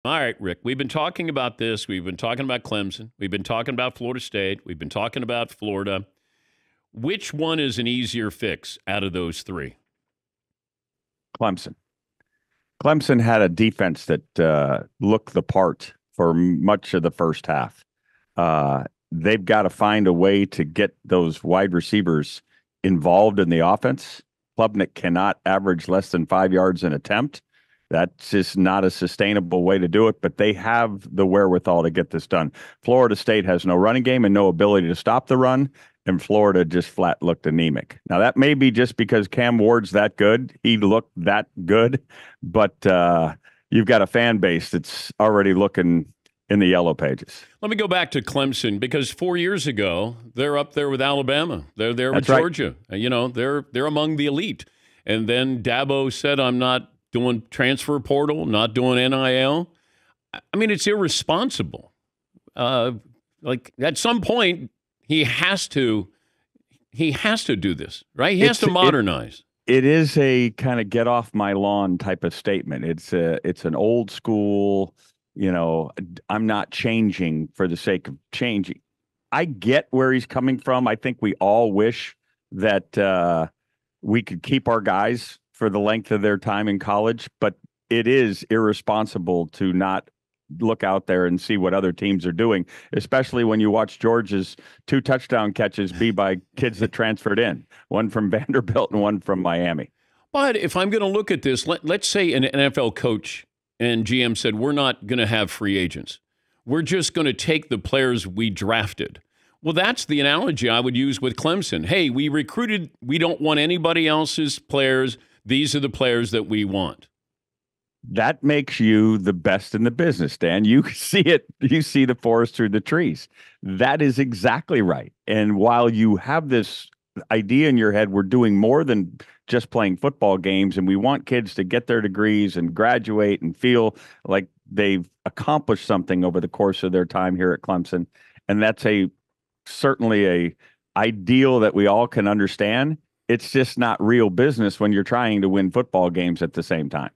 All right, Rick, we've been talking about this. We've been talking about Clemson. We've been talking about Florida State. We've been talking about Florida. Which one is an easier fix out of those three? Clemson. Clemson had a defense that looked the part for much of the first half. They've got to find a way to get those wide receivers involved in the offense. Klubnik cannot average less than 5 yards an attempt. That's just not a sustainable way to do it, but they have the wherewithal to get this done. Florida State has no running game and no ability to stop the run, and Florida just flat looked anemic. Now, that may be just because Cam Ward's that good. He looked that good, but you've got a fan base that's already looking in the yellow pages. Let me go back to Clemson because 4 years ago, they're up there with Alabama. They're there with That's right. Georgia. You know, they're among the elite. And then Dabo said, I'm not doing transfer portal, not doing NIL. I mean, it's irresponsible. Like at some point, he has to do this, right? He has to modernize. It is a kind of get off my lawn type of statement. It's an old school, I'm not changing for the sake of changing. I get where he's coming from. I think we all wish that we could keep our guys for the length of their time in college, but it is irresponsible to not look out there and see what other teams are doing, especially when you watch Georgia's 2 touchdown catches be by kids that transferred in, one from Vanderbilt and one from Miami. But if I'm going to look at this, let's say an NFL coach and GM said, we're not going to have free agents. We're just going to take the players we drafted. Well, that's the analogy I would use with Clemson. Hey, we recruited. We don't want anybody else's players. These are the players that we want. That makes you the best in the business, Dan. You see it. You see the forest through the trees. That is exactly right. And while you have this idea in your head, we're doing more than just playing football games, and we want kids to get their degrees and graduate and feel like they've accomplished something over the course of their time here at Clemson. And that's certainly a ideal that we all can understand. It's just not real business when you're trying to win football games at the same time.